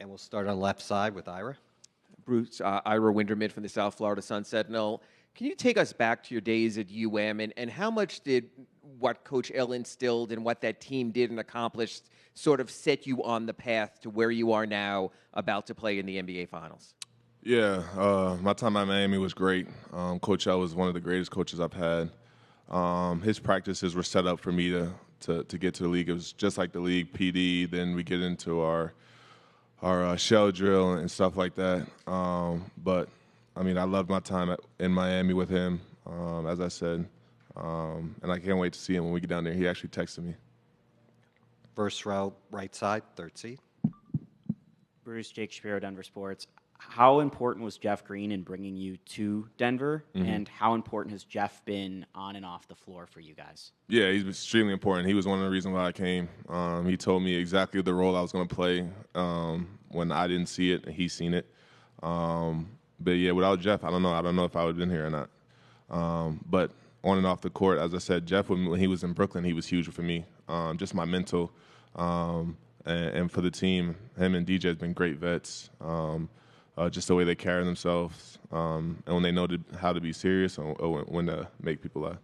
And we'll start on the left side with Ira. Bruce, Ira Windermid from the South Florida Sun Sentinel. Can you take us back to your days at UM and how much did what Coach L instilled and what that team did and accomplished sort of set you on the path to where you are now about to play in the NBA Finals? Yeah, my time at Miami was great. Coach L was one of the greatest coaches I've had. His practices were set up for me to get to the league. It was just like the league, PD, then we get into our shell drill and stuff like that. But, I mean, I loved my time in Miami with him, as I said. And I can't wait to see him when we get down there. He actually texted me. First row, right side, third seat. Bruce, Jake Shapiro, Denver Sports. How important was Jeff Green in bringing you to Denver, and how important has Jeff been on and off the floor for you guys? Yeah, he's extremely important. He was one of the reasons why I came. He told me exactly the role I was going to play when I didn't see it, and he's seen it. But, yeah, without Jeff, I don't know. I don't know if I would have been here or not. But on and off the court, as I said, Jeff, when he was in Brooklyn, he was huge for me. Just my mental and for the team, him and DJ has been great vets. Just the way they carry themselves, and when they know how to be serious or when to make people laugh.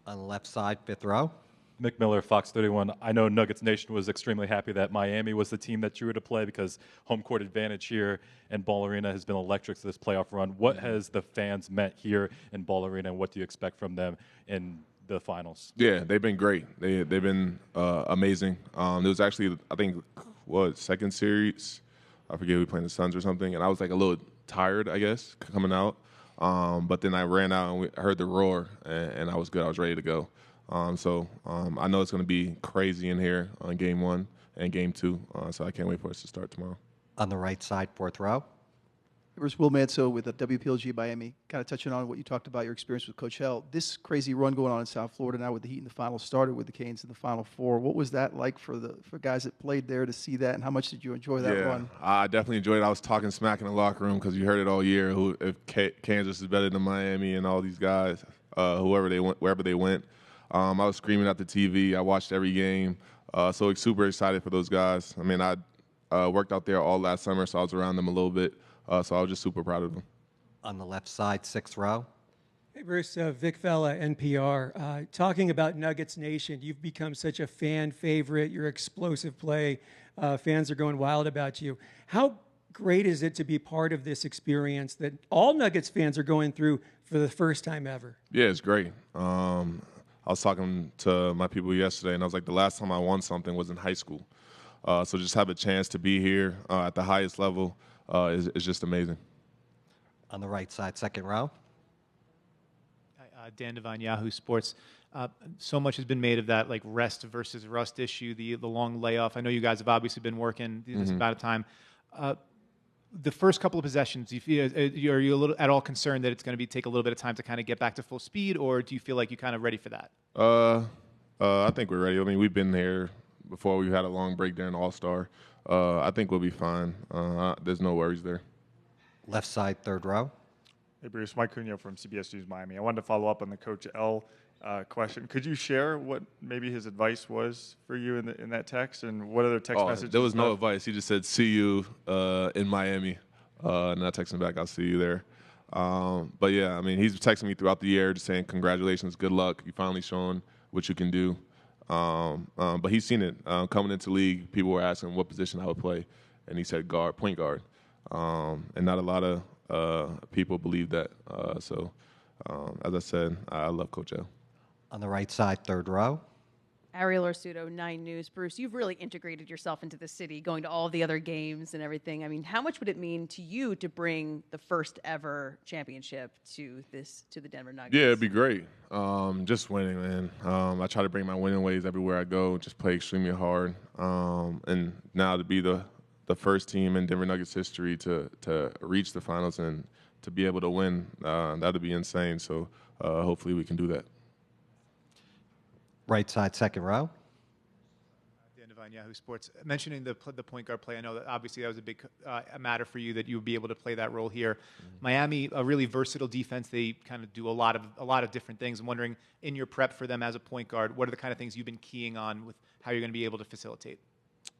On the left side, fifth row. Nick Miller, Fox 31. I know Nuggets Nation was extremely happy that Miami was the team that you were to play because home court advantage here and Ball Arena has been electric to this playoff run. What has the fans meant here in Ball Arena, and what do you expect from them in the finals? Yeah, they've been great. They've been amazing. There was actually, I think, second series? I forget, we were playing the Suns or something, and I was like a little tired, I guess, coming out. But then I ran out and I heard the roar, and I was good. I was ready to go. So I know it's going to be crazy in here on Game 1 and Game 2, so I can't wait for us to start tomorrow. On the right side, fourth row. Bruce, Will Manso with WPLG Miami. Kind of touching on what you talked about, your experience with Coach L. This crazy run going on in South Florida now with the Heat in the finals, started with the Canes in the Final Four. What was that like for guys that played there to see that, and how much did you enjoy that run? I definitely enjoyed it. I was talking smack in the locker room because you heard it all year. If Kansas is better than Miami and all these guys, wherever they went. I was screaming at the TV. I watched every game. So super excited for those guys. I mean, I worked out there all last summer, so I was around them a little bit. So I was just super proud of them. On the left side, sixth row. Hey, Bruce, Vic Fella, NPR. Talking about Nuggets Nation, you've become such a fan favorite. Your explosive play, fans are going wild about you. How great is it to be part of this experience that all Nuggets fans are going through for the first time ever? Yeah, it's great. I was talking to my people yesterday, and I was like, the last time I won something was in high school. So just have a chance to be here at the highest level is just amazing. On the right side, second row. Dan Devine, Yahoo Sports. So much has been made of that, like rest versus rust issue, the long layoff. I know you guys have obviously been working this amount of time. The first couple of possessions, are you at all concerned that it's going to take a little bit of time to kind of get back to full speed, or do you feel like you're kind of ready for that? I think we're ready. I mean, we've been here before. We've had a long break during All-Star. I think we'll be fine. There's no worries there. Left side, third row. Hey, Bruce. Mike Cunha from CBS News Miami. I wanted to follow up on the Coach L question. Could you share what maybe his advice was for you in that text, and what other text messages? There was no advice. He just said, see you in Miami. And I texted him back, I'll see you there. But, yeah, I mean, he's texting me throughout the year just saying, congratulations, good luck. You finally shown what you can do. But he's seen it. Coming into league, people were asking what position I would play, and he said point guard. And not a lot of people believe that. So, as I said, I love Coach L. On the right side, third row. Ariel Orsuto, 9 News. Bruce, you've really integrated yourself into the city, going to all the other games and everything. I mean, how much would it mean to you to bring the first ever championship to the Denver Nuggets? Yeah, it'd be great. Just winning, man. I try to bring my winning ways everywhere I go, just play extremely hard. And now to be the first team in Denver Nuggets history to reach the finals and to be able to win, that'd be insane. So hopefully we can do that. Right side, second row. Dan Devine, Yahoo Sports. Mentioning the point guard play, I know that obviously that was a big a matter for you that you would be able to play that role here. Miami, a really versatile defense. They kind of do a lot of different things. I'm wondering, in your prep for them as a point guard, what are the kind of things you've been keying on with how you're going to be able to facilitate?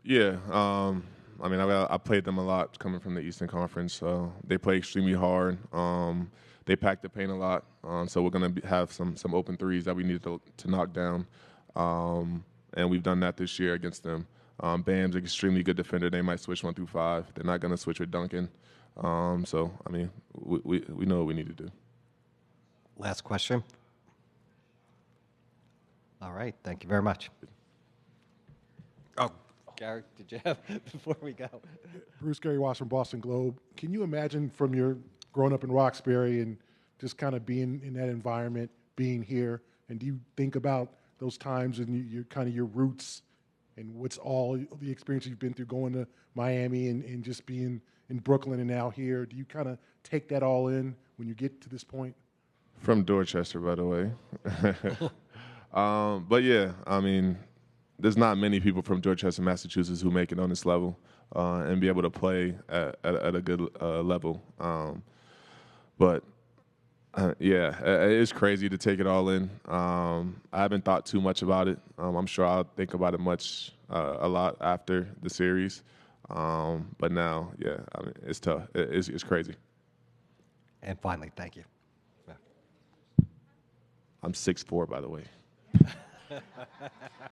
Yeah, I mean, I played them a lot coming from the Eastern Conference. So they play extremely hard. They pack the paint a lot. So we're going to have some open threes that we need to knock down. And we've done that this year against them. Bam's an extremely good defender. They might switch 1 through 5. They're not going to switch with Duncan. So, I mean, we know what we need to do. Last question. All right. Thank you very much. Oh, Gary, did you have before we go? Bruce Gary Watts from Boston Globe. Can you imagine from your growing up in Roxbury and just kind of being in that environment, being here, and do you think about those times and your kind of your roots and what's all the experience you've been through going to Miami and just being in Brooklyn and now here? Do you kind of take that all in when you get to this point? From Dorchester, by the way. But yeah, I mean, there's not many people from Dorchester, Massachusetts who make it on this level and be able to play at a good level. But yeah, it's crazy to take it all in. I haven't thought too much about it. I'm sure I'll think about it a lot after the series. But now, yeah, I mean, it's tough. It's crazy. And finally, thank you. I'm 6'4", by the way.